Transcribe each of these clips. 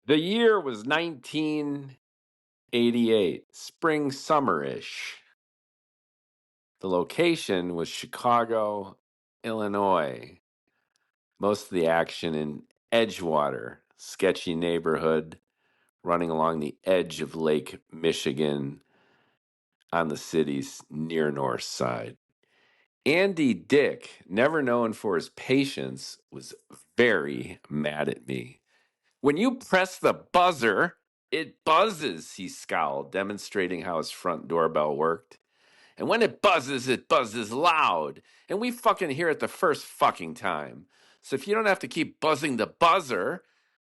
The year was 1988, spring, summer-ish. The location was Chicago, Illinois. Most of the action in Edgewater, sketchy neighborhood running along the edge of Lake Michigan on the city's near north side. Andy Dick, never known for his patience, was very mad at me. When you press the buzzer, it buzzes, he scowled, demonstrating how his front doorbell worked. And when it buzzes loud. And we fucking hear it the first fucking time. So if you don't have to keep buzzing the buzzer,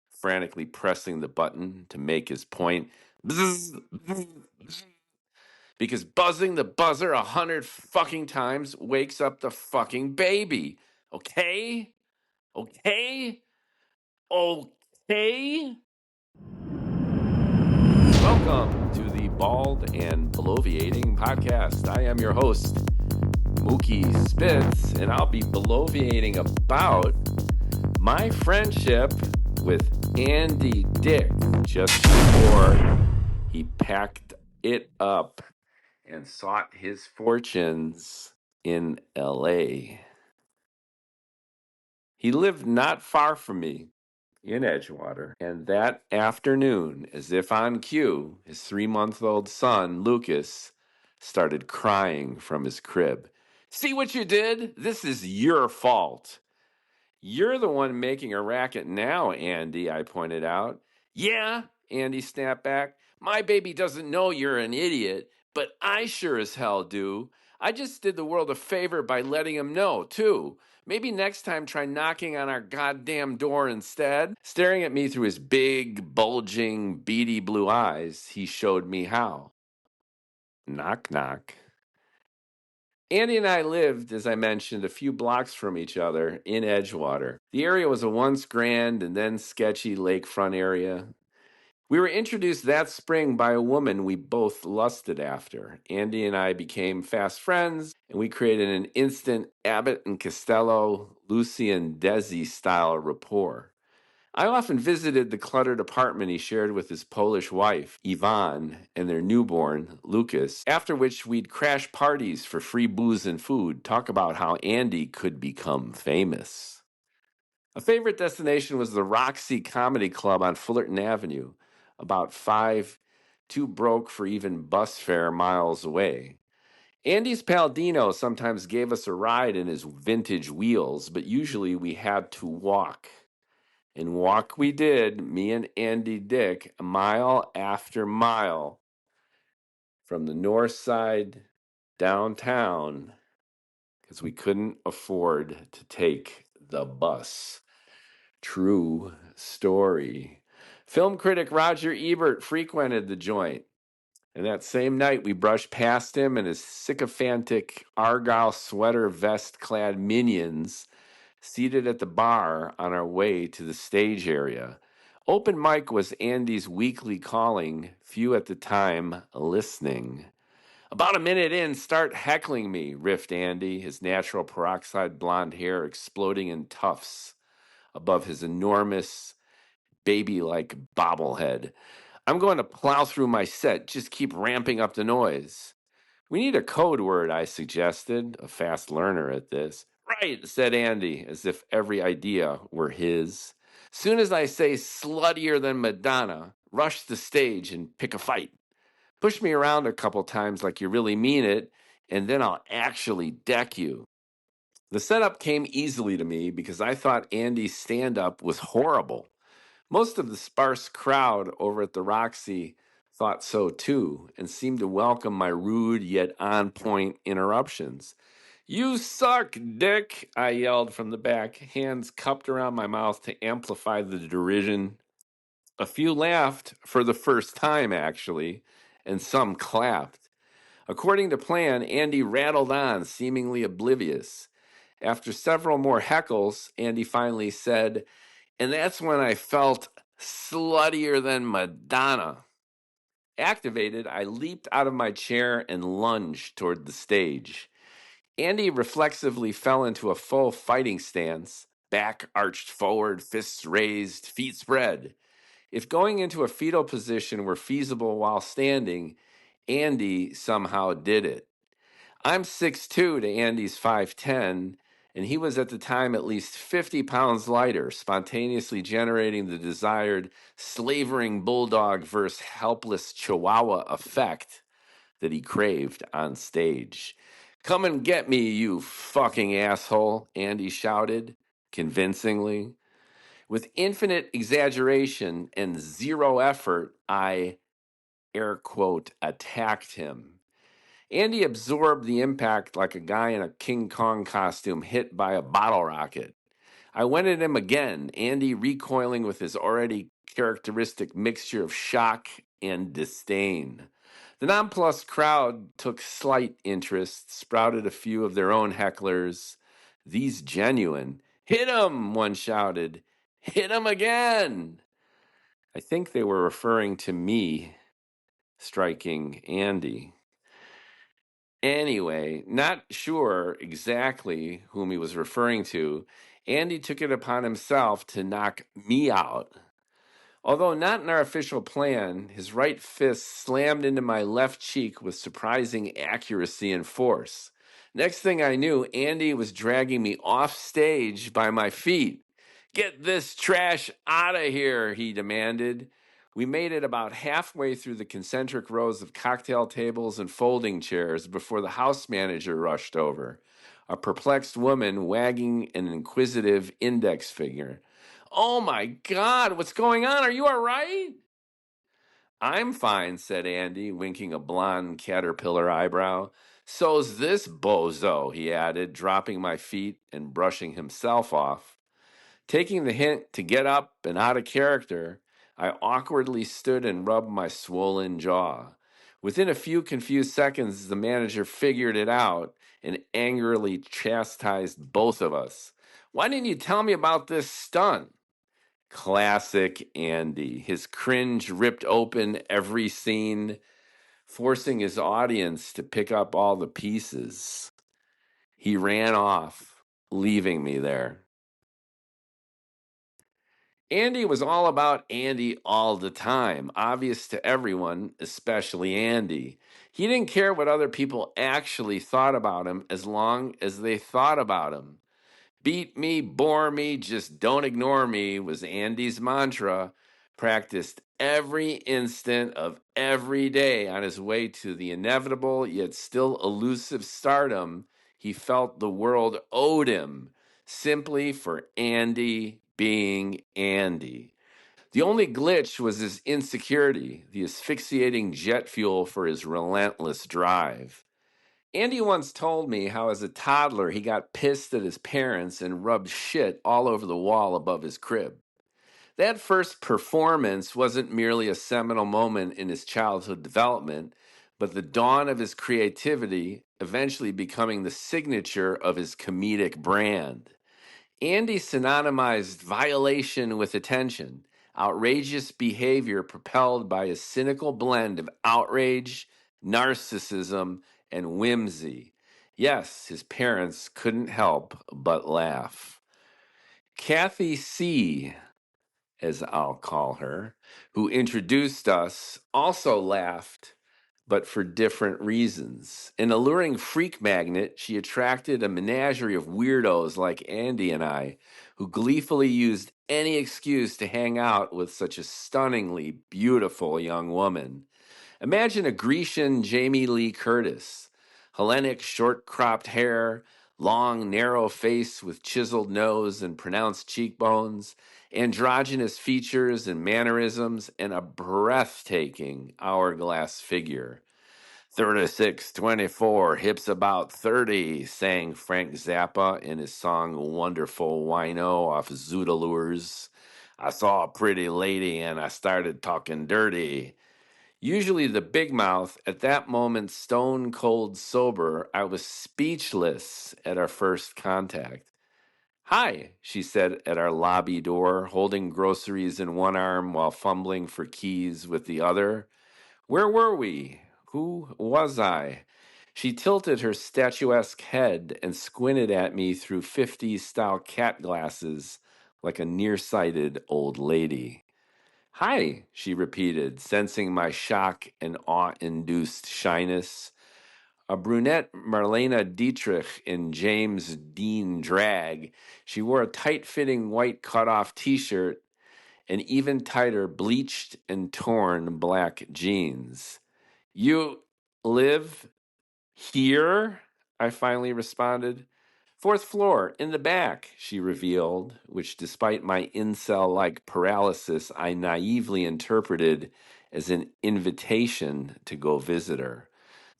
frantically pressing the button to make his point, bzz, bzz, bzz, because buzzing the buzzer 100 fucking times wakes up the fucking baby. Okay? Okay? Okay? Welcome to the Bald and Bloviating Podcast. I am your host, Mookie Spitz, and I'll be bloviating about my friendship with Andy Dick just before he packed it up and sought his fortunes in L.A. He lived not far from me in Edgewater, and that afternoon, as if on cue, his 3-month-old son, Lucas, started crying from his crib. See what you did? This is your fault. You're the one making a racket now, Andy, I pointed out. Yeah, Andy snapped back. My baby doesn't know you're an idiot, but I sure as hell do. I just did the world a favor by letting him know, too. Maybe next time try knocking on our goddamn door instead. Staring at me through his big, bulging, beady blue eyes, he showed me how. Knock, knock. Andy and I lived, as I mentioned, a few blocks from each other in Edgewater. The area was a once grand and then sketchy lakefront area. We were introduced that spring by a woman we both lusted after. Andy and I became fast friends, and we created an instant Abbott and Costello, Lucy and Desi style rapport. I often visited the cluttered apartment he shared with his Polish wife, Yvonne, and their newborn, Lucas, after which we'd crash parties for free booze and food, talk about how Andy could become famous. A favorite destination was the Roxy Comedy Club on Fullerton Avenue, about 5, too broke for even bus fare miles away. Andy's pal Dino sometimes gave us a ride in his vintage wheels, but usually we had to walk. And walk we did, me and Andy Dick, mile after mile from the north side downtown because we couldn't afford to take the bus. True story. Film critic Roger Ebert frequented the joint. And that same night, we brushed past him and his sycophantic Argyle sweater vest-clad minions seated at the bar on our way to the stage area. Open mic was Andy's weekly calling, few at the time listening. About a minute in, start heckling me, riffed Andy, his natural peroxide blonde hair exploding in tufts above his enormous, baby-like bobblehead. I'm going to plow through my set, just keep ramping up the noise. We need a code word, I suggested, a fast learner at this. Right, said Andy, as if every idea were his. Soon as I say sluttier than Madonna, rush the stage and pick a fight. Push me around a couple times like you really mean it, and then I'll actually deck you. The setup came easily to me because I thought Andy's stand-up was horrible. Most of the sparse crowd over at the Roxy thought so too, and seemed to welcome my rude yet on-point interruptions. You suck, Dick, I yelled from the back, hands cupped around my mouth to amplify the derision. A few laughed for the first time, actually, and some clapped. According to plan, Andy rattled on, seemingly oblivious. After several more heckles, Andy finally said, and that's when I felt sluttier than Madonna. Activated, I leaped out of my chair and lunged toward the stage. Andy reflexively fell into a full fighting stance, back arched forward, fists raised, feet spread. If going into a fetal position were feasible while standing, Andy somehow did it. I'm 6'2" to Andy's 5'10", and he was at the time at least 50 pounds lighter, spontaneously generating the desired slavering bulldog versus helpless chihuahua effect that he craved on stage. "Come and get me, you fucking asshole," Andy shouted, convincingly. With infinite exaggeration and zero effort, I, air quote, attacked him. Andy absorbed the impact like a guy in a King Kong costume hit by a bottle rocket. I went at him again, Andy recoiling with his already characteristic mixture of shock and disdain. The nonplussed crowd took slight interest, sprouted a few of their own hecklers. These genuine. "Hit him!" one shouted. "Hit him again!" I think they were referring to me striking Andy. Anyway, not sure exactly whom he was referring to, Andy took it upon himself to knock me out. Although not in our official plan, his right fist slammed into my left cheek with surprising accuracy and force. Next thing I knew, Andy was dragging me off stage by my feet. "Get this trash out of here," he demanded. We made it about halfway through the concentric rows of cocktail tables and folding chairs before the house manager rushed over, a perplexed woman wagging an inquisitive index finger. "Oh my God, what's going on? Are you all right?" "I'm fine," said Andy, winking a blonde caterpillar eyebrow. "So's this bozo," he added, dropping my feet and brushing himself off. Taking the hint to get up and out of character, I awkwardly stood and rubbed my swollen jaw. Within a few confused seconds, the manager figured it out and angrily chastised both of us. "Why didn't you tell me about this stunt?" Classic Andy. His cringe ripped open every scene, forcing his audience to pick up all the pieces. He ran off, leaving me there. Andy was all about Andy all the time, obvious to everyone, especially Andy. He didn't care what other people actually thought about him as long as they thought about him. "Beat me, bore me, just don't ignore me" was Andy's mantra, practiced every instant of every day on his way to the inevitable yet still elusive stardom he felt the world owed him, simply for Andy being Andy. The only glitch was his insecurity, the asphyxiating jet fuel for his relentless drive. Andy once told me how as a toddler he got pissed at his parents and rubbed shit all over the wall above his crib. That first performance wasn't merely a seminal moment in his childhood development, but the dawn of his creativity, eventually becoming the signature of his comedic brand. Andy synonymized violation with attention, outrageous behavior propelled by a cynical blend of outrage, narcissism, and whimsy. Yes, his parents couldn't help but laugh. Kathy C., as I'll call her, who introduced us, also laughed, but for different reasons. An alluring freak magnet, she attracted a menagerie of weirdos like Andy and I, who gleefully used any excuse to hang out with such a stunningly beautiful young woman. Imagine a Grecian Jamie Lee Curtis. Hellenic short-cropped hair, long, narrow face with chiseled nose and pronounced cheekbones, androgynous features and mannerisms, and a breathtaking hourglass figure. 36, 24, hips about 30, sang Frank Zappa in his song Wonderful Wino off Zoodalures. "I saw a pretty lady and I started talking dirty." Usually the big mouth, at that moment stone cold sober, I was speechless at our first contact. "Hi," she said at our lobby door, holding groceries in one arm while fumbling for keys with the other. "Where were we? Who was I?" She tilted her statuesque head and squinted at me through 50s style cat glasses like a nearsighted old lady. Hi, she repeated, sensing my shock and awe-induced shyness. A brunette Marlena Dietrich in James Dean drag, she wore a tight-fitting white cut-off t-shirt and even tighter bleached and torn black jeans. You live here? I finally responded. Fourth floor, in the back, she revealed, which despite my incel like paralysis, I naively interpreted as an invitation to go visit her.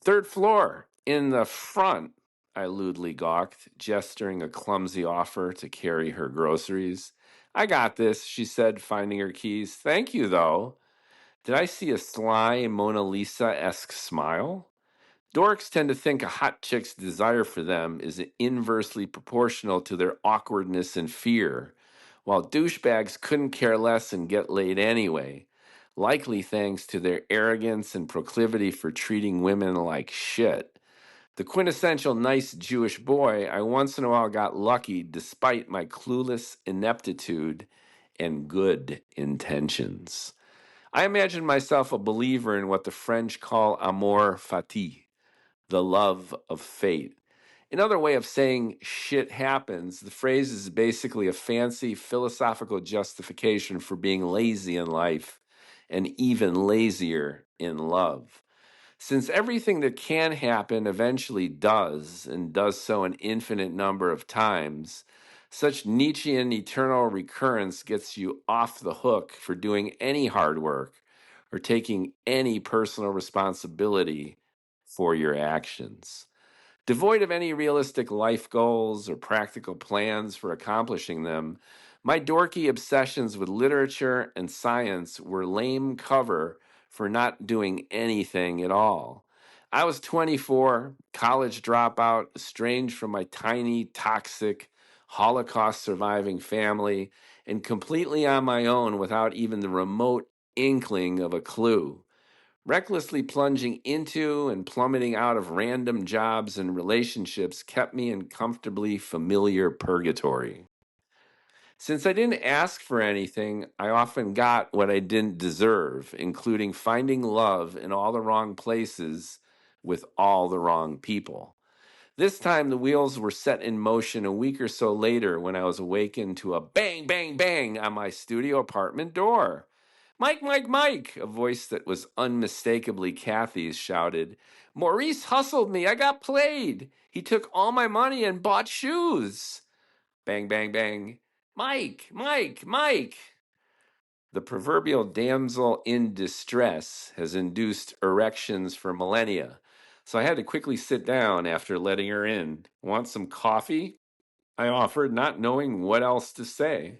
Third floor, in the front, I lewdly gawked, gesturing a clumsy offer to carry her groceries. I got this, she said, finding her keys. Thank you, though. Did I see a sly Mona Lisa esque smile? Dorks tend to think a hot chick's desire for them is inversely proportional to their awkwardness and fear, while douchebags couldn't care less and get laid anyway, likely thanks to their arrogance and proclivity for treating women like shit. The quintessential nice Jewish boy, I once in a while got lucky despite my clueless ineptitude and good intentions. I imagine myself a believer in what the French call amour fati, the love of fate. Another way of saying shit happens, the phrase is basically a fancy philosophical justification for being lazy in life and even lazier in love. Since everything that can happen eventually does, and does so an infinite number of times, such Nietzschean eternal recurrence gets you off the hook for doing any hard work or taking any personal responsibility for your actions. Devoid of any realistic life goals or practical plans for accomplishing them, my dorky obsessions with literature and science were lame cover for not doing anything at all. I was 24, college dropout, estranged from my tiny, toxic, Holocaust surviving family, and completely on my own without even the remote inkling of a clue. Recklessly plunging into and plummeting out of random jobs and relationships kept me in comfortably familiar purgatory. Since I didn't ask for anything, I often got what I didn't deserve, including finding love in all the wrong places with all the wrong people. This time, the wheels were set in motion a week or so later when I was awakened to a bang, bang, bang on my studio apartment door. Mike, Mike, Mike, a voice that was unmistakably Kathy's shouted. Maurice hustled me. I got played. He took all my money and bought shoes. Bang, bang, bang. Mike, Mike, Mike. The proverbial damsel in distress has induced erections for millennia, so I had to quickly sit down after letting her in. Want some coffee? I offered, not knowing what else to say.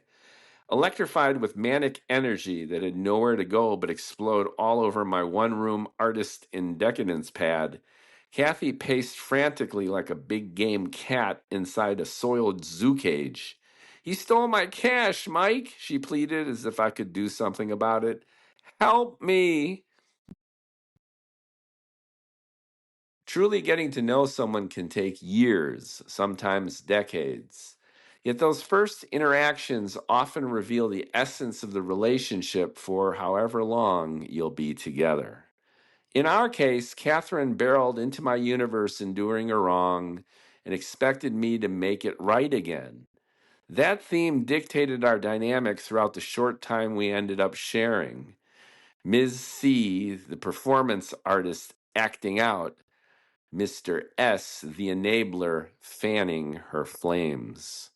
Electrified with manic energy that had nowhere to go but explode all over my one room artist in decadence pad, Kathy paced frantically like a big game cat inside a soiled zoo cage. He stole my cash, Mike, she pleaded as if I could do something about it. Help me. Truly getting to know someone can take years, sometimes decades. Yet those first interactions often reveal the essence of the relationship for however long you'll be together. In our case, Catherine barreled into my universe enduring a wrong and expected me to make it right again. That theme dictated our dynamic throughout the short time we ended up sharing. Ms. C, the performance artist acting out, Mr. S, the enabler, fanning her flames.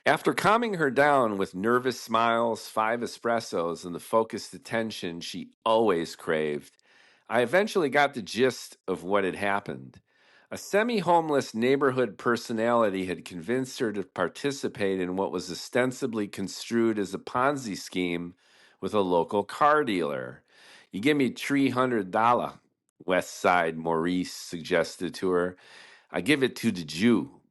After calming her down with nervous smiles, 5 espressos, and the focused attention she always craved, I eventually got the gist of what had happened. A semi homeless neighborhood personality had convinced her to participate in what was ostensibly construed as a Ponzi scheme with a local car dealer. You give me $300, West Side Maurice suggested to her. I give it to the Jew,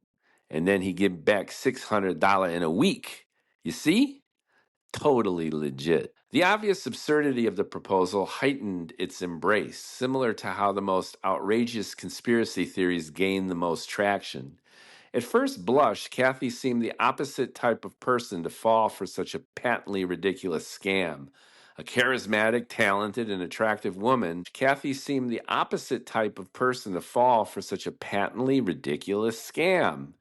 and then he give back $600 in a week. You see? Totally legit. The obvious absurdity of the proposal heightened its embrace, similar to how the most outrageous conspiracy theories gain the most traction. At first blush, Kathy seemed the opposite type of person to fall for such a patently ridiculous scam. A charismatic, talented, and attractive woman, Kathy seemed the opposite type of person to fall for such a patently ridiculous scam.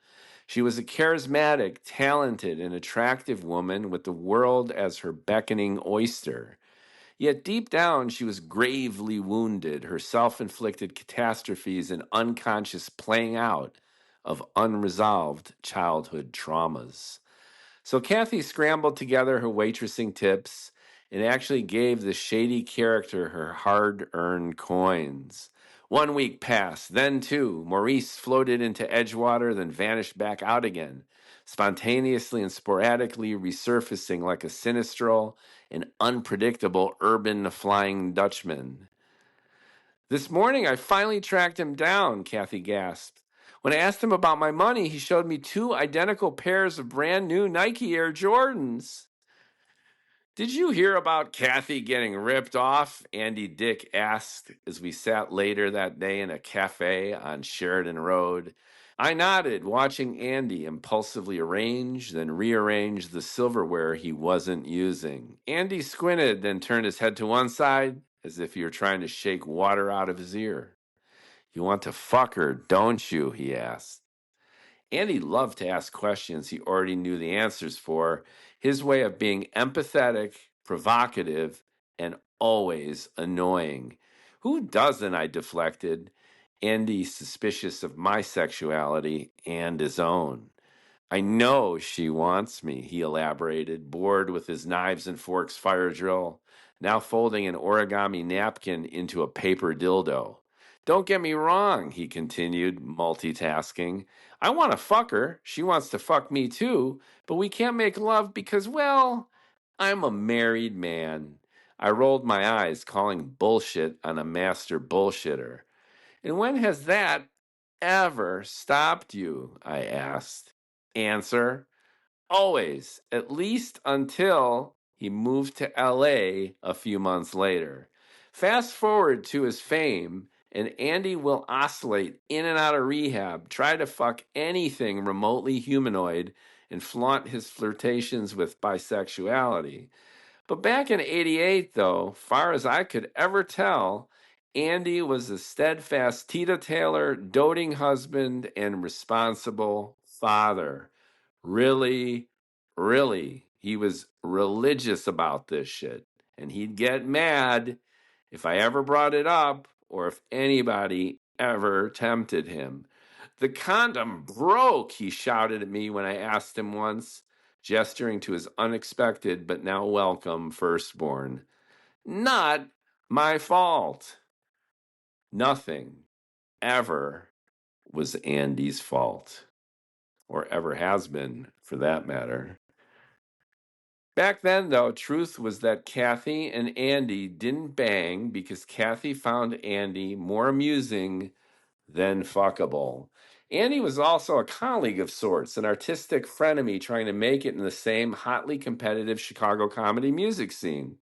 She was a charismatic, talented, and attractive woman with the world as her beckoning oyster. Yet deep down, she was gravely wounded, her self inflicted catastrophes and unconscious playing out of unresolved childhood traumas. So Kathy scrambled together her waitressing tips and actually gave the shady character her hard earned coins. 1 week passed, then two. Maurice floated into Edgewater, then vanished back out again, spontaneously and sporadically resurfacing like a sinister and unpredictable urban Flying Dutchman. This morning, I finally tracked him down, Kathy gasped. When I asked him about my money, he showed me two identical pairs of brand new Nike Air Jordans. Did you hear about Kathy getting ripped off? Andy Dick asked as we sat later that day in a cafe on Sheridan Road. I nodded, watching Andy impulsively arrange, then rearrange the silverware he wasn't using. Andy squinted, then turned his head to one side, as if he were trying to shake water out of his ear. You want to fuck her, don't you? He asked. Andy loved to ask questions he already knew the answers for, his way of being empathetic, provocative, and always annoying. Who doesn't? I deflected. Andy suspicious of my sexuality and his own. I know she wants me, he elaborated, bored with his knives and forks fire drill, now folding an origami napkin into a paper dildo. Don't get me wrong, he continued, multitasking. I want to fuck her. She wants to fuck me too, but we can't make love because, well, I'm a married man. I rolled my eyes, calling bullshit on a master bullshitter. And when has that ever stopped you? I asked. Answer: always, at least until he moved to LA a few months later. Fast forward to his fame, and Andy will oscillate in and out of rehab, try to fuck anything remotely humanoid, and flaunt his flirtations with bisexuality. But back in '88, though, far as I could ever tell, Andy was a steadfast teetotaler, doting husband, and responsible father. Really, really, he was religious about this shit. And he'd get mad if I ever brought it up or if anybody ever tempted him. The condom broke, he shouted at me when I asked him once, gesturing to his unexpected but now welcome firstborn. Not my fault. Nothing ever was Andy's fault, or ever has been, for that matter. Back then, though, truth was that Kathy and Andy didn't bang because Kathy found Andy more amusing than fuckable. Andy was also a colleague of sorts, an artistic frenemy trying to make it in the same hotly competitive Chicago comedy music scene.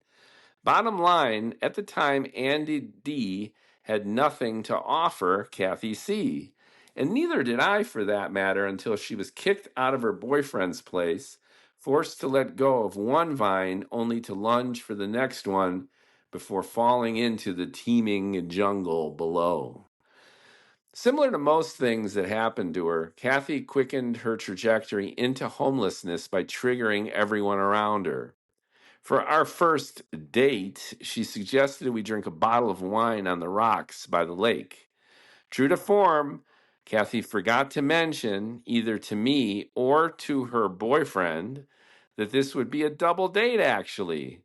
Bottom line, at the time, Andy D had nothing to offer Kathy C. And neither did I, for that matter, until she was kicked out of her boyfriend's place, forced to let go of one vine only to lunge for the next one before falling into the teeming jungle below. Similar to most things that happened to her, Kathy quickened her trajectory into homelessness by triggering everyone around her. For our first date, she suggested we drink a bottle of wine on the rocks by the lake. True to form, Kathy forgot to mention, either to me or to her boyfriend, that this would be a double date, actually,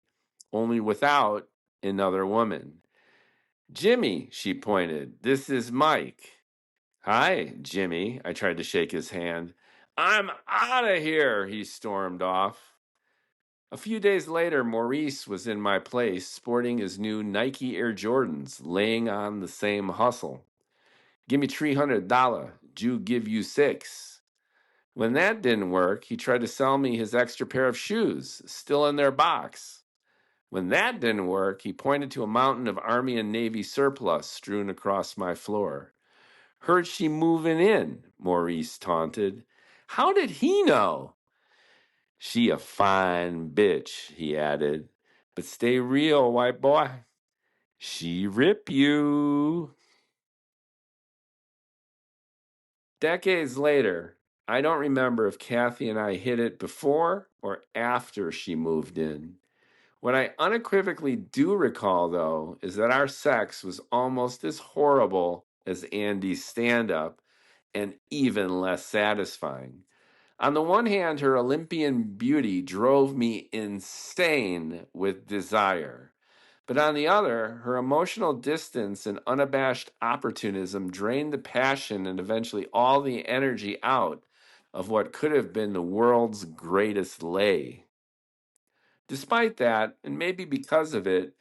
only without another woman. Jimmy, she pointed, this is Mike. Hi, Jimmy. I tried to shake his hand. I'm out of here, he stormed off. A few days later, Maurice was in my place, sporting his new Nike Air Jordans, laying on the same hustle. Give me $300, Jew give you six. When that didn't work, he tried to sell me his extra pair of shoes, still in their box. When that didn't work, he pointed to a mountain of Army and Navy surplus strewn across my floor. Heard she moving in, Maurice taunted. How did he know? She a fine bitch, he added. But stay real, white boy. She rip you. Decades later, I don't remember if Kathy and I hit it before or after she moved in. What I unequivocally do recall, though, is that our sex was almost as horrible as Andy's stand up and even less satisfying. On the one hand, her Olympian beauty drove me insane with desire. But on the other, her emotional distance and unabashed opportunism drained the passion and eventually all the energy out of what could have been the world's greatest lay. Despite that, and maybe because of it,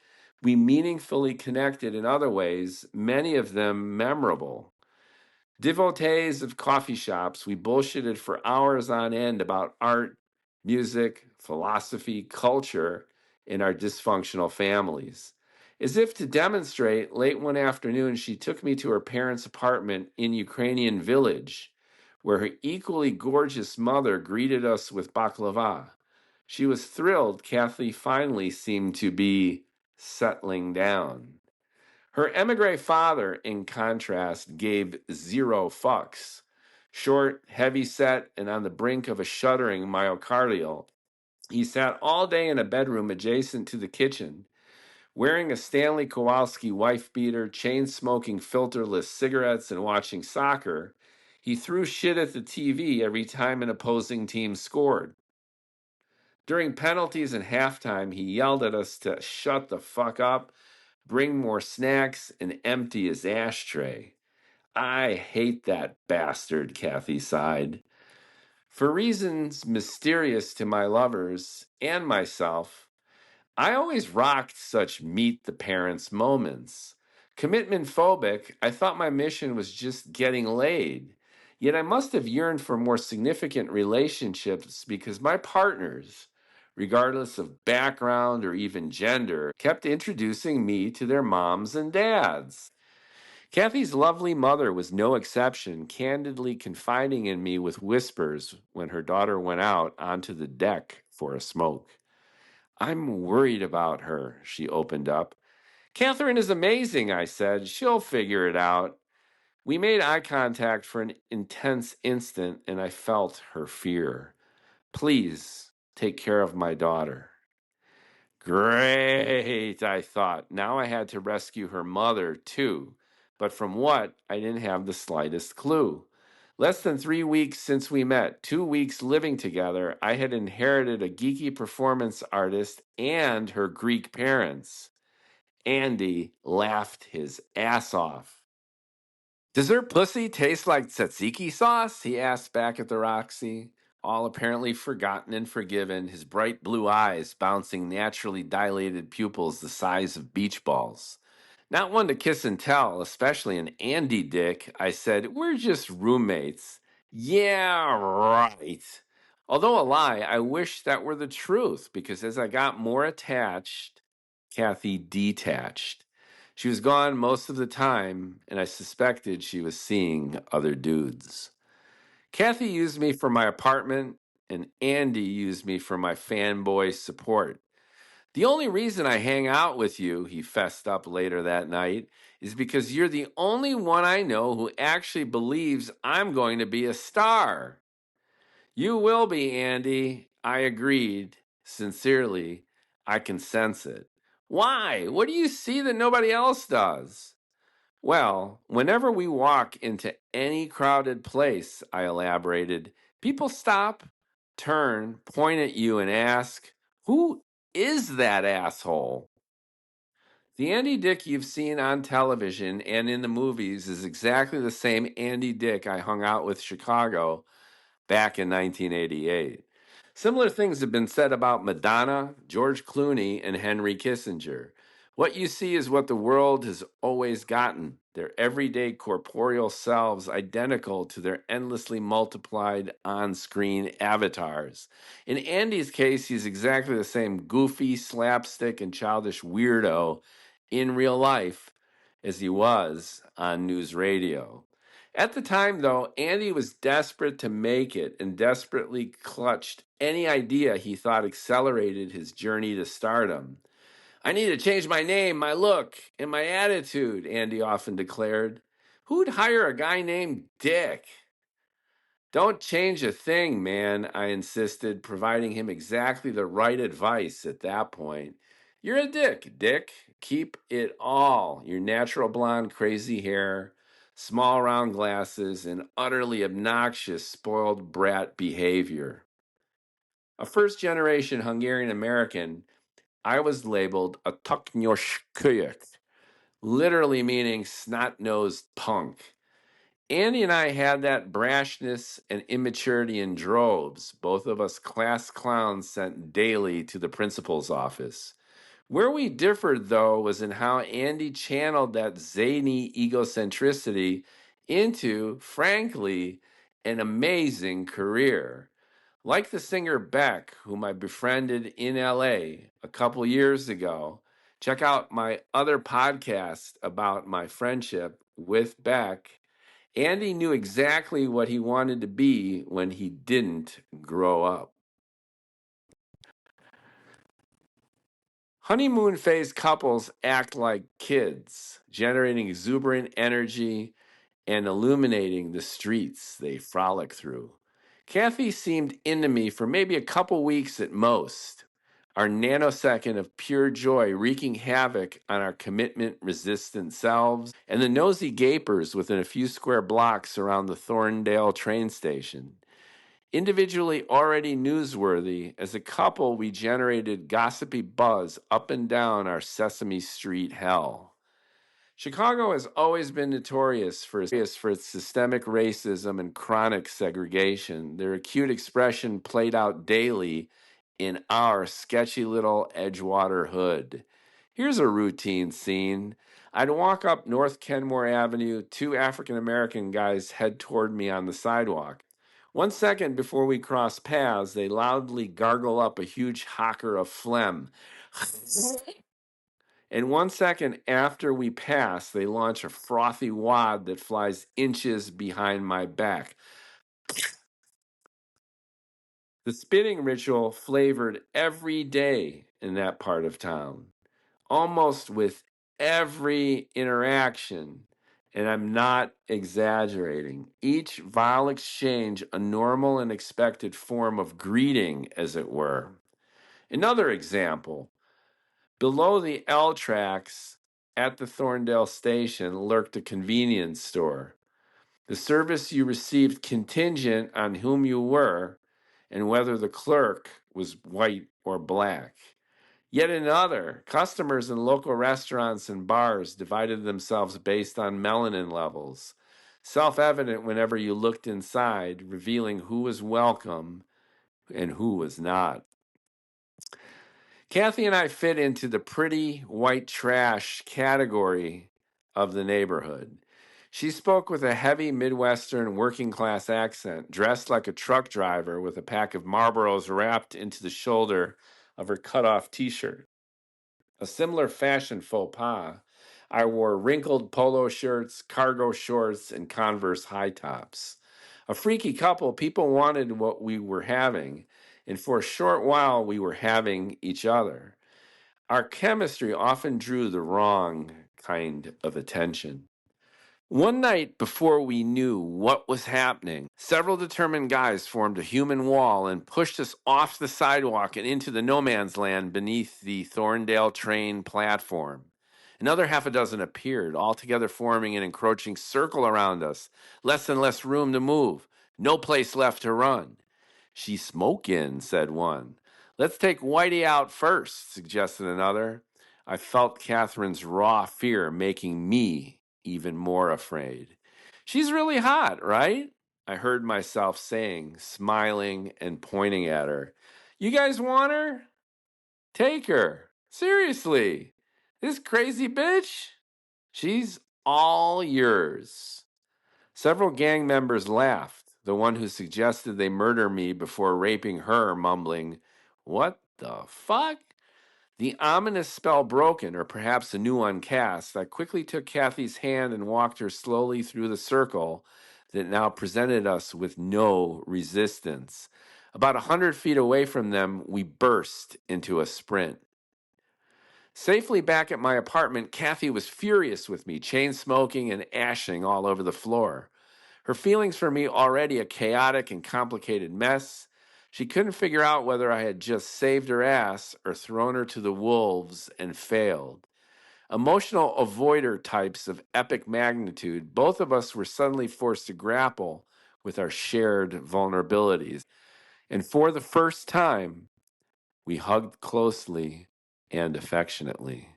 we meaningfully connected in other ways, many of them memorable. Devotees of coffee shops, we bullshitted for hours on end about art, music, philosophy, culture in our dysfunctional families. As if to demonstrate, late one afternoon, she took me to her parents' apartment in Ukrainian village, where her equally gorgeous mother greeted us with baklava. She was thrilled Kathy finally seemed to be settling down. Her emigre father, in contrast, gave zero fucks. Short, heavy set, and on the brink of a shuddering myocardial, he sat all day in a bedroom adjacent to the kitchen, wearing a Stanley Kowalski wife beater, chain smoking filterless cigarettes, and watching soccer. He threw shit at the TV every time an opposing team scored. During penalties and halftime, he yelled at us to shut the fuck up, bring more snacks, and empty his ashtray. I hate that bastard, Kathy sighed. For reasons mysterious to my lovers and myself, I always rocked such meet the parents moments. Commitment phobic, I thought my mission was just getting laid. Yet I must have yearned for more significant relationships because my partners, regardless of background or even gender, kept introducing me to their moms and dads. Kathy's lovely mother was no exception, candidly confiding in me with whispers when her daughter went out onto the deck for a smoke. I'm worried about her, she opened up. Catherine is amazing, I said. She'll figure it out. We made eye contact for an intense instant, and I felt her fear. Please take care of my daughter. Great, I thought. Now I had to rescue her mother, too. But from what, I didn't have the slightest clue. Less than 3 weeks since we met, 2 weeks living together, I had inherited a geeky performance artist and her Greek parents. Andy laughed his ass off. Does her pussy taste like tzatziki sauce? He asked back at the Roxy, all apparently forgotten and forgiven, his bright blue eyes bouncing naturally dilated pupils the size of beach balls. Not one to kiss and tell, especially an Andy dick, I said, we're just roommates. Yeah, right. Although a lie, I wish that were the truth, because as I got more attached, Kathy detached. She was gone most of the time, and I suspected she was seeing other dudes. Kathy used me for my apartment, and Andy used me for my fanboy support. The only reason I hang out with you, he fessed up later that night, is because you're the only one I know who actually believes I'm going to be a star. You will be, Andy. I agreed. Sincerely, I can sense it. Why? What do you see that nobody else does? Well, whenever we walk into any crowded place, I elaborated, people stop, turn, point at you, and ask, who is that asshole? The Andy Dick you've seen on television and in the movies is exactly the same Andy Dick I hung out with Chicago back in 1988. Similar things have been said about Madonna, George Clooney, and Henry Kissinger. What you see is what the world has always gotten, their everyday corporeal selves identical to their endlessly multiplied on-screen avatars. In Andy's case, he's exactly the same goofy, slapstick, and childish weirdo in real life as he was on news radio. At the time, though, Andy was desperate to make it and desperately clutched any idea he thought accelerated his journey to stardom. I need to change my name, my look, and my attitude, Andy often declared. Who'd hire a guy named Dick? Don't change a thing, man, I insisted, providing him exactly the right advice at that point. You're a dick, Dick. Keep it all. Your natural blonde, crazy hair, small round glasses, and utterly obnoxious, spoiled brat behavior. A first generation Hungarian American, I was labeled a tuknyos, literally meaning snot nosed punk. Andy and I had that brashness and immaturity in droves, both of us class clowns sent daily to the principal's office. Where we differed, though, was in how Andy channeled that zany egocentricity into, frankly, an amazing career. Like the singer Beck, whom I befriended in LA a couple years ago, check out my other podcast about my friendship with Beck. Andy knew exactly what he wanted to be when he didn't grow up. Honeymoon phase couples act like kids, generating exuberant energy and illuminating the streets they frolic through. Kathy seemed into me for maybe a couple weeks at most, our nanosecond of pure joy wreaking havoc on our commitment resistant selves and the nosy gapers within a few square blocks around the Thorndale train station. Individually already newsworthy, as a couple, we generated gossipy buzz up and down our Sesame Street hell. Chicago has always been notorious for its systemic racism and chronic segregation, their acute expression played out daily in our sketchy little Edgewater hood. Here's a routine scene. I'd walk up North Kenmore Avenue, two African American guys head toward me on the sidewalk. 1 second before we cross paths, they loudly gargle up a huge hocker of phlegm. And 1 second after we pass, they launch a frothy wad that flies inches behind my back. The spitting ritual flavored every day in that part of town, almost with every interaction. And I'm not exaggerating. Each vile exchange, a normal and expected form of greeting, as it were. Another example. Below the L tracks at the Thorndale station lurked a convenience store. The service you received contingent on whom you were and whether the clerk was white or black. Yet another, customers in local restaurants and bars divided themselves based on melanin levels, self-evident whenever you looked inside, revealing who was welcome and who was not. Kathy and I fit into the pretty white trash category of the neighborhood. She spoke with a heavy Midwestern working class accent, dressed like a truck driver with a pack of Marlboros wrapped into the shoulder of her cut-off t-shirt. A similar fashion faux pas, I wore wrinkled polo shirts, cargo shorts, and Converse high tops. A freaky couple, people wanted what we were having, and for a short while we were having each other. Our chemistry often drew the wrong kind of attention. One night before we knew what was happening, several determined guys formed a human wall and pushed us off the sidewalk and into the no man's land beneath the Thorndale train platform. Another half a dozen appeared, altogether forming an encroaching circle around us. Less and less room to move. No place left to run. She's smoking, said one. Let's take Whitey out first, suggested another. I felt Catherine's raw fear making me even more afraid. She's really hot, right? I heard myself saying, smiling and pointing at her. You guys want her? Take her. Seriously. This crazy bitch? She's all yours. Several gang members laughed, the one who suggested they murder me before raping her, mumbling, What the fuck? The ominous spell broken, or perhaps a new one cast, I quickly took Kathy's hand and walked her slowly through the circle that now presented us with no resistance. About 100 feet away from them, we burst into a sprint. Safely back at my apartment, Kathy was furious with me, chain smoking and ashing all over the floor. Her feelings for me already a chaotic and complicated mess. She couldn't figure out whether I had just saved her ass or thrown her to the wolves and failed. Emotional avoider types of epic magnitude, both of us were suddenly forced to grapple with our shared vulnerabilities. And for the first time, we hugged closely and affectionately.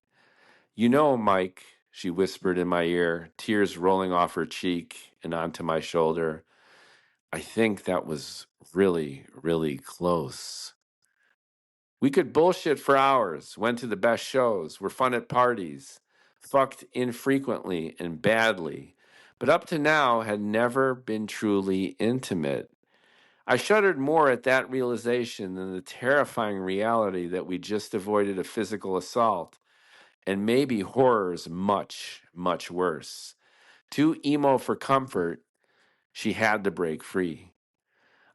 You know, Mike, she whispered in my ear, tears rolling off her cheek and onto my shoulder. I think that was really, really close. We could bullshit for hours, went to the best shows, were fun at parties, fucked infrequently and badly, but up to now had never been truly intimate. I shuddered more at that realization than the terrifying reality that we just avoided a physical assault, and maybe horrors much, much worse. Too emo for comfort, she had to break free.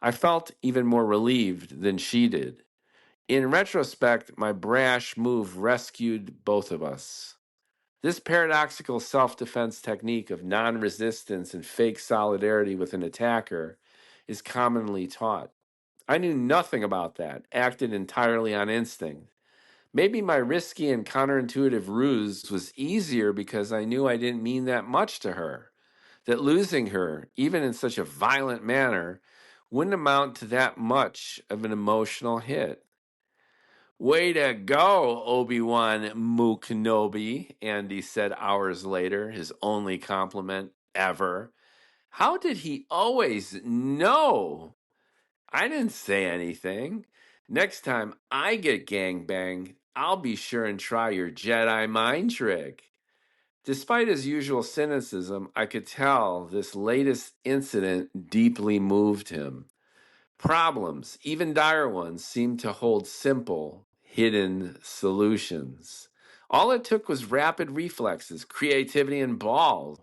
I felt even more relieved than she did. In retrospect, my brash move rescued both of us. This paradoxical self defense technique of non resistance and fake solidarity with an attacker is commonly taught. I knew nothing about that, acted entirely on instinct. Maybe my risky and counterintuitive ruse was easier because I knew I didn't mean that much to her, that losing her, even in such a violent manner, wouldn't amount to that much of an emotional hit. Way to go, Obi-Wan Kenobi, Andy said hours later, his only compliment ever. How did he always know? I didn't say anything. Next time I get gangbanged, I'll be sure and try your Jedi mind trick. Despite his usual cynicism, I could tell this latest incident deeply moved him. Problems, even dire ones, seemed to hold simple, hidden solutions. All it took was rapid reflexes, creativity, and balls.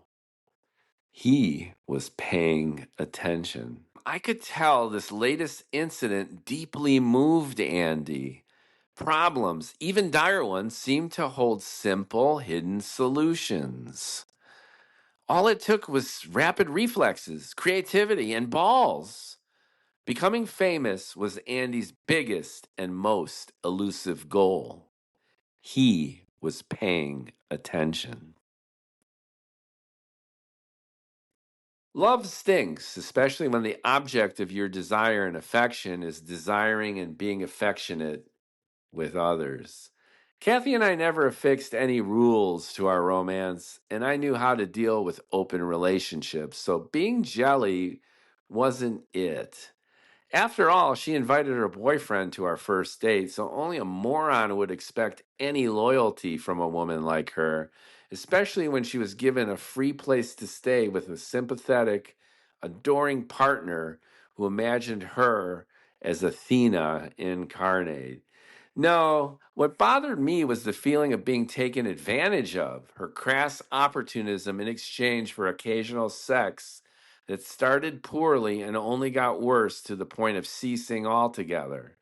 He was paying attention. I could tell this latest incident deeply moved Andy. Problems, even dire ones, seemed to hold simple, hidden solutions. All it took was rapid reflexes, creativity, and balls. Becoming famous was Andy's biggest and most elusive goal. He was paying attention. Love stinks, especially when the object of your desire and affection is desiring and being affectionate with others. Kathy and I never affixed any rules to our romance, and I knew how to deal with open relationships, so being jelly wasn't it. After all, she invited her boyfriend to our first date, so only a moron would expect any loyalty from a woman like her, especially when she was given a free place to stay with a sympathetic, adoring partner who imagined her as Athena incarnate. No, what bothered me was the feeling of being taken advantage of, her crass opportunism in exchange for occasional sex that started poorly and only got worse to the point of ceasing altogether.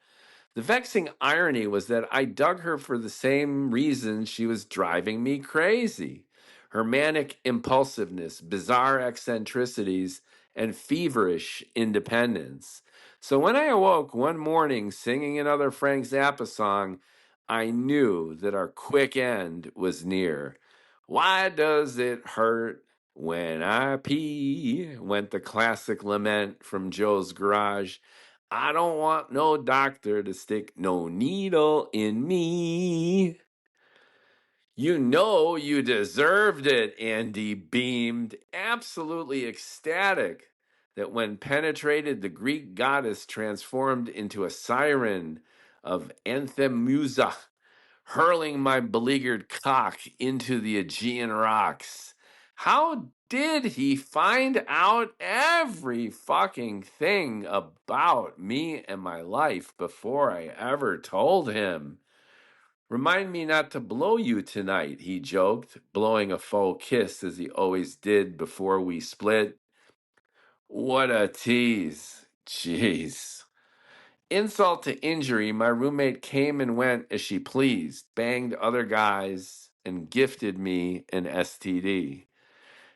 The vexing irony was that I dug her for the same reasons she was driving me crazy: her manic impulsiveness, bizarre eccentricities, and feverish independence. So when I awoke one morning singing another Frank Zappa song, I knew that our quick end was near. Why does it hurt when I pee? Went the classic lament from Joe's garage. I don't want no doctor to stick no needle in me. You know you deserved it, Andy beamed, absolutely ecstatic that when penetrated, the Greek goddess transformed into a siren of Anthemusa, hurling my beleaguered cock into the Aegean rocks. How did he find out every fucking thing about me and my life before I ever told him? Remind me not to blow you tonight, he joked, blowing a faux kiss as he always did before we split. What a tease. Jeez. Insult to injury, my roommate came and went as she pleased, banged other guys, and gifted me an STD.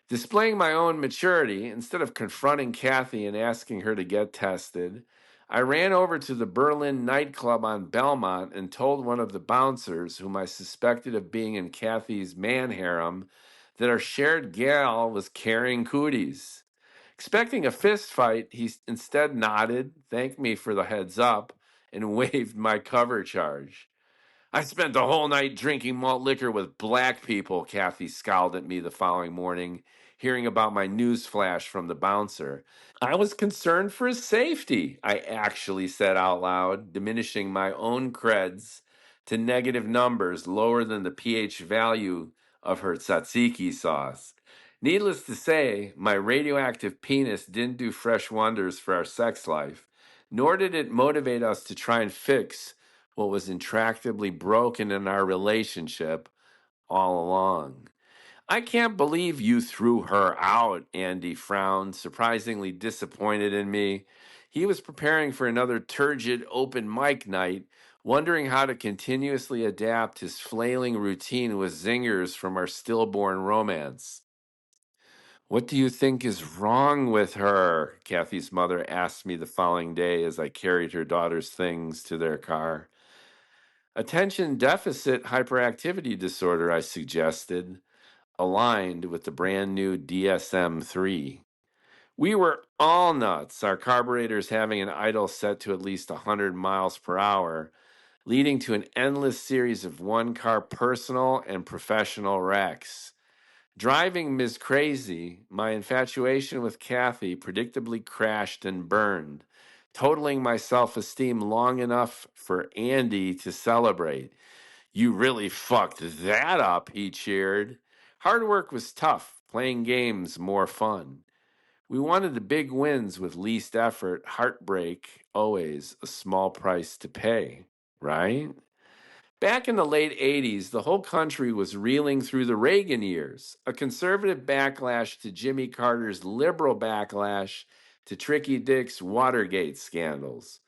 Displaying my own maturity, instead of confronting Kathy and asking her to get tested, I ran over to the Berlin nightclub on Belmont and told one of the bouncers, whom I suspected of being in Kathy's man harem, that our shared gal was carrying cooties. Expecting a fist fight, he instead nodded, thanked me for the heads up, and waived my cover charge. I spent the whole night drinking malt liquor with black people, Kathy scowled at me the following morning, hearing about my news flash from the bouncer. I was concerned for his safety, I actually said out loud, diminishing my own creds to negative numbers lower than the pH value of her tzatziki sauce. Needless to say, my radioactive penis didn't do fresh wonders for our sex life, nor did it motivate us to try and fix what was intractably broken in our relationship all along. I can't believe you threw her out, Andy frowned, surprisingly disappointed in me. He was preparing for another turgid open mic night, wondering how to continuously adapt his flailing routine with zingers from our stillborn romance. What do you think is wrong with her? Kathy's mother asked me the following day as I carried her daughter's things to their car. Attention deficit hyperactivity disorder, I suggested, aligned with the brand new DSM 3. We were all nuts, our carburetors having an idle set to at least 100 miles per hour, leading to an endless series of one car personal and professional wrecks. Driving Ms. Crazy, my infatuation with Kathy predictably crashed and burned, totaling my self-esteem long enough for Andy to celebrate. You really fucked that up, he cheered. Hard work was tough, playing games more fun. We wanted the big wins with least effort, heartbreak, always a small price to pay, right? Back in the late 80s, the whole country was reeling through the Reagan years, a conservative backlash to Jimmy Carter's liberal backlash to Tricky Dick's Watergate scandals.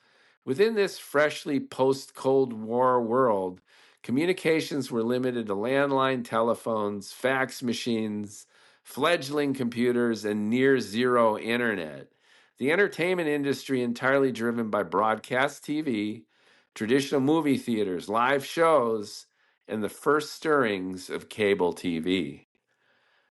Within this freshly post-Cold War world, communications were limited to landline telephones, fax machines, fledgling computers, and near-zero internet. The entertainment industry entirely driven by broadcast TV, traditional movie theaters, live shows, and the first stirrings of cable TV.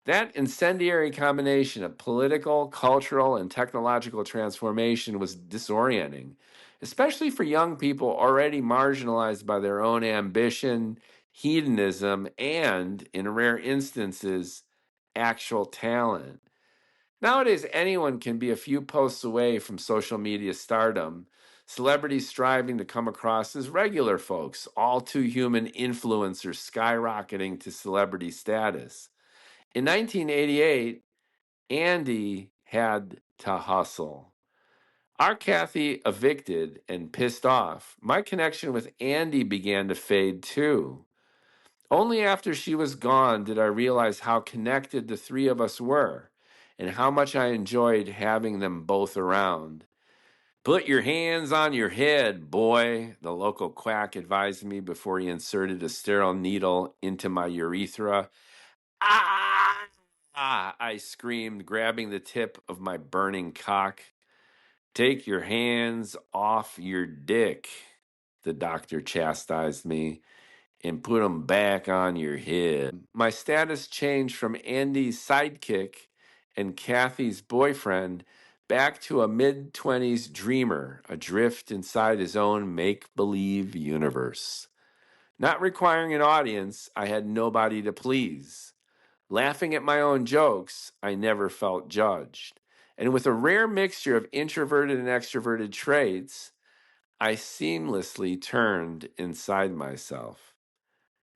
That incendiary combination of political, cultural, and technological transformation was disorienting, especially for young people already marginalized by their own ambition, hedonism, and, in rare instances, actual talent. Nowadays, anyone can be a few posts away from social media stardom, celebrities striving to come across as regular folks, all too human influencers skyrocketing to celebrity status. In 1988, Andy had to hustle. Our Kathy evicted and pissed off. My connection with Andy began to fade too. Only after she was gone did I realize how connected the three of us were and how much I enjoyed having them both around. Put your hands on your head, boy, the local quack advised me before he inserted a sterile needle into my urethra. Ah! I screamed, grabbing the tip of my burning cock. Take your hands off your dick, the doctor chastised me, and put them back on your head. My status changed from Andy's sidekick and Kathy's boyfriend back to a mid-20s dreamer, adrift inside his own make-believe universe. Not requiring an audience, I had nobody to please. Laughing at my own jokes, I never felt judged. And with a rare mixture of introverted and extroverted traits, I seamlessly turned inside myself.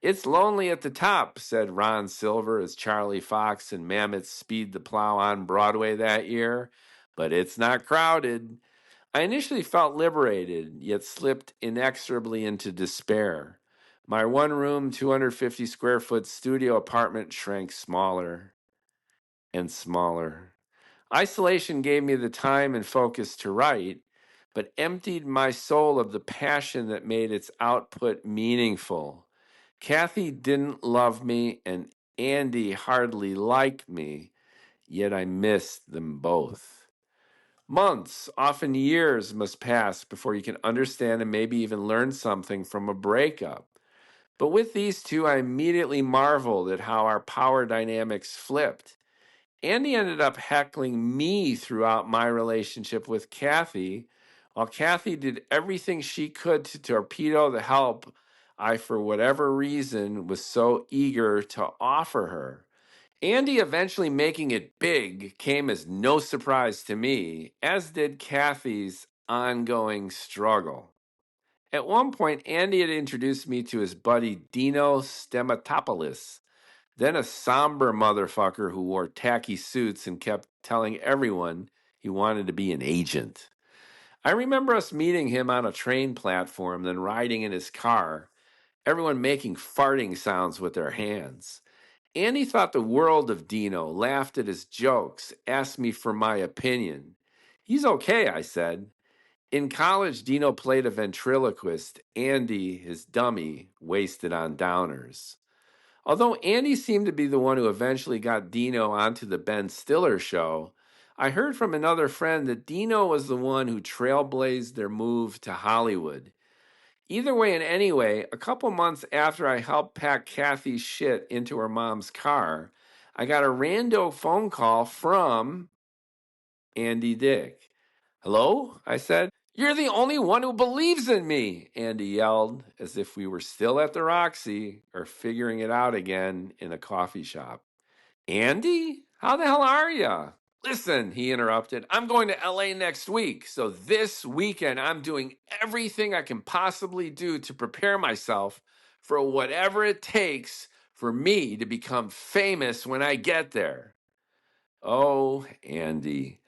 It's lonely at the top, said Ron Silver as Charlie Fox and Mammoth speed the plow on Broadway that year, but it's not crowded. I initially felt liberated, yet slipped inexorably into despair. My one room, 250 square foot studio apartment shrank smaller and smaller. Isolation gave me the time and focus to write, but emptied my soul of the passion that made its output meaningful. Kathy didn't love me, and Andy hardly liked me, yet I missed them both. Months, often years, must pass before you can understand and maybe even learn something from a breakup. But with these two, I immediately marveled at how our power dynamics flipped. Andy ended up heckling me throughout my relationship with Kathy, while Kathy did everything she could to torpedo the help I, for whatever reason, was so eager to offer her. Andy eventually making it big came as no surprise to me, as did Kathy's ongoing struggle. At one point, Andy had introduced me to his buddy Dino Stematopoulos, then a somber motherfucker who wore tacky suits and kept telling everyone he wanted to be an agent. I remember us meeting him on a train platform, then riding in his car, everyone making farting sounds with their hands. Andy thought the world of Dino, laughed at his jokes, asked me for my opinion. He's okay, I said. In college, Dino played a ventriloquist. Andy, his dummy, wasted on downers. Although Andy seemed to be the one who eventually got Dino onto the Ben Stiller show, I heard from another friend that Dino was the one who trailblazed their move to Hollywood. Either way and anyway, a couple months after I helped pack Kathy's shit into her mom's car, I got a rando phone call from Andy Dick. Hello? I said. You're the only one who believes in me, Andy yelled, as if we were still at the Roxy or figuring it out again in a coffee shop. Andy? How the hell are ya? Listen, he interrupted, I'm going to LA next week, so this weekend I'm doing everything I can possibly do to prepare myself for whatever it takes for me to become famous when I get there. Oh, Andy.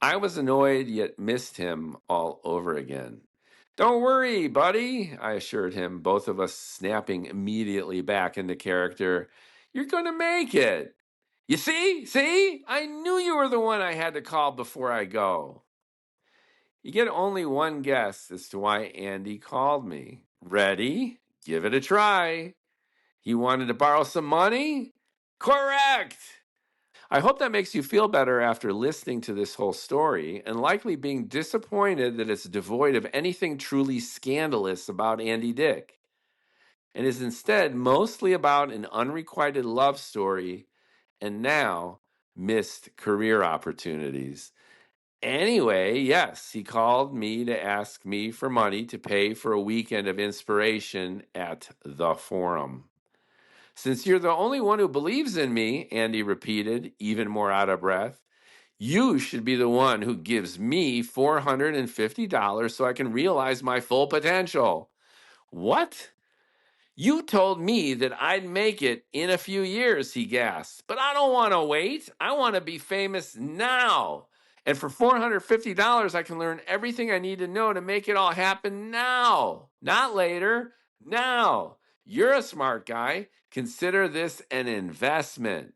I was annoyed yet missed him all over again. Don't worry, buddy, I assured him, both of us snapping immediately back into character. You're going to make it. You see? See? I knew you were the one I had to call before I go. You get only one guess as to why Andy called me. Ready? Give it a try. He wanted to borrow some money? Correct! I hope that makes you feel better after listening to this whole story and likely being disappointed that it's devoid of anything truly scandalous about Andy Dick and is instead mostly about an unrequited love story and now missed career opportunities. Anyway, yes, he called me to ask me for money to pay for a weekend of inspiration at the Forum. Since you're the only one who believes in me, Andy repeated, even more out of breath, you should be the one who gives me $450 so I can realize my full potential. What? You told me that I'd make it in a few years, he gasped. But I don't want to wait. I want to be famous now. And for $450, I can learn everything I need to know to make it all happen now. Not later. Now. You're a smart guy. Consider this an investment.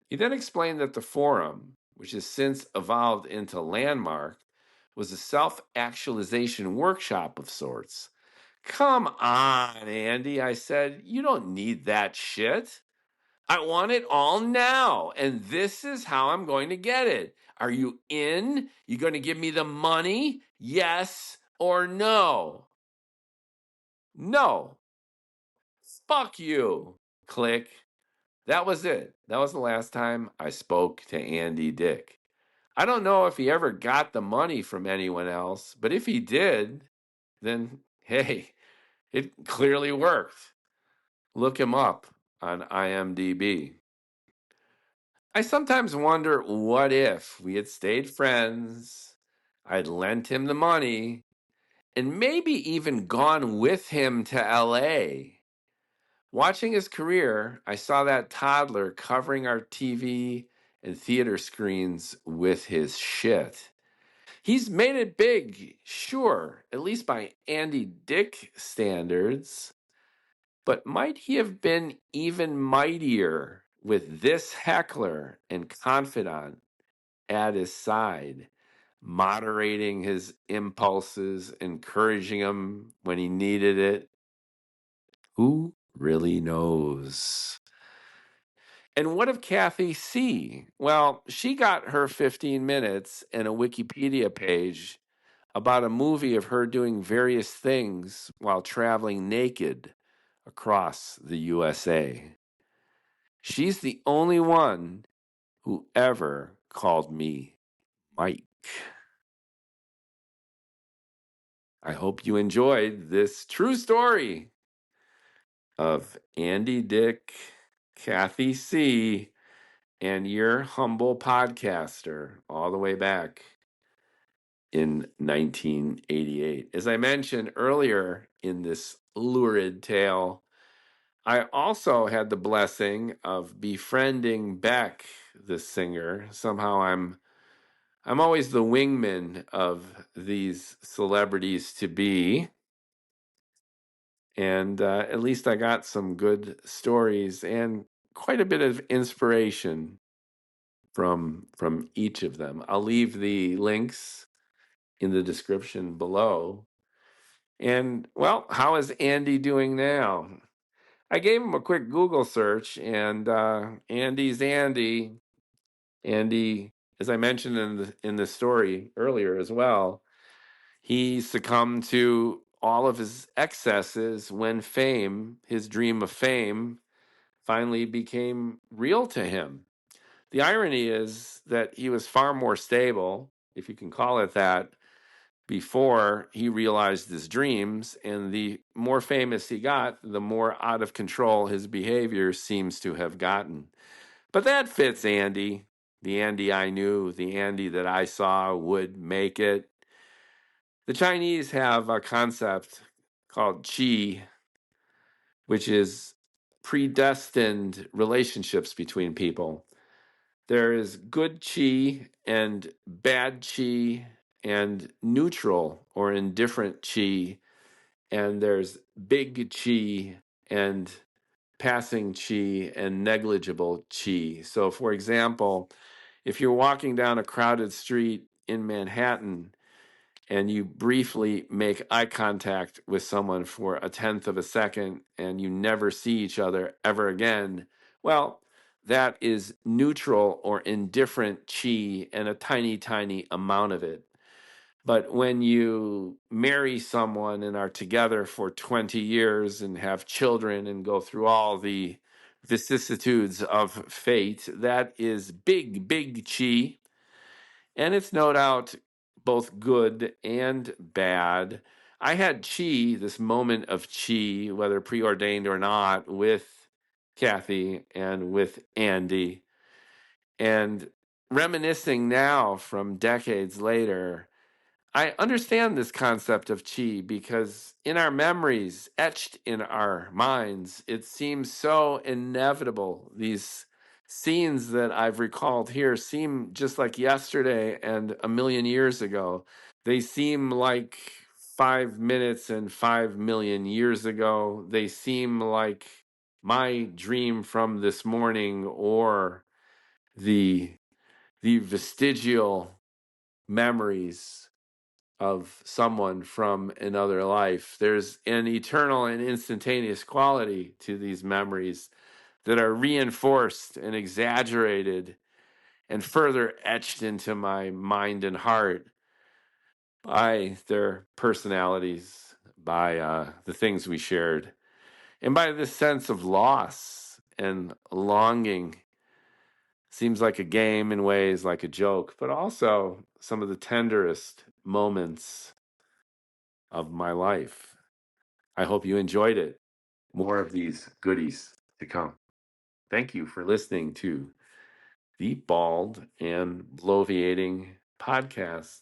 He then explained that the forum, which has since evolved into Landmark, was a self actualization workshop of sorts. Come on, Andy, I said. You don't need that shit. I want it all now, and this is how I'm going to get it. Are you in? You going to give me the money? Yes or no? No. Fuck you. Click. That was it. That was the last time I spoke to Andy Dick. I don't know if he ever got the money from anyone else, but if he did, then hey, it clearly worked. Look him up on IMDb. I sometimes wonder what if we had stayed friends, I'd lent him the money, and maybe even gone with him to LA. Watching his career, I saw that toddler covering our TV and theater screens with his shit. He's made it big, sure, at least by Andy Dick standards. But might he have been even mightier with this heckler and confidant at his side? moderating his impulses, encouraging him when he needed it. Who really knows? And what of Kathy C? Well, she got her 15 minutes and a Wikipedia page about a movie of her doing various things while traveling naked across the USA. She's the only one who ever called me Mike. I hope you enjoyed this true story of Andy Dick, Kathy C., and your humble podcaster all the way back in 1988. As I mentioned earlier in this lurid tale, I also had the blessing of befriending Beck, the singer. Somehow I'm always the wingman of these celebrities to be. And at least I got some good stories and quite a bit of inspiration from each of them. I'll leave the links in the description below. And well, how is Andy doing now? I gave him a quick Google search, and Andy's Andy. Andy, as I mentioned in the story earlier as well, he succumbed to all of his excesses when fame, his dream of fame, finally became real to him. The irony is that he was far more stable, if you can call it that, before he realized his dreams. And the more famous he got, the more out of control his behavior seems to have gotten. But that fits Andy, the Andy I knew, the Andy that I saw would make it. The Chinese have a concept called qi, which is predestined relationships between people. There is good chi and bad chi and neutral or indifferent chi, and there's big chi and passing chi and negligible chi. So, for example, if you're walking down a crowded street in Manhattan and you briefly make eye contact with someone for a tenth of a second and you never see each other ever again, well, that is neutral or indifferent chi and a tiny, tiny amount of it. But when you marry someone and are together for 20 years and have children and go through all the vicissitudes of fate, that is big, big chi. And it's no doubt both good and bad. I had chi, this moment of chi, whether preordained or not, with Kathy and with Andy. And reminiscing now from decades later, I understand this concept of chi because in our memories, etched in our minds, it seems so inevitable. These scenes that I've recalled here seem just like yesterday and a million years ago. They seem like 5 minutes and 5 million years ago. They seem like my dream from this morning or the vestigial memories of someone from another life. There's an eternal and instantaneous quality to these memories that are reinforced and exaggerated and further etched into my mind and heart by their personalities, by the things we shared, and by this sense of loss and longing. Seems like a game in ways, like a joke, but also some of the tenderest moments of my life. I hope you enjoyed it. More of these goodies to come. Thank you for listening to the Bald and Bloviating podcast.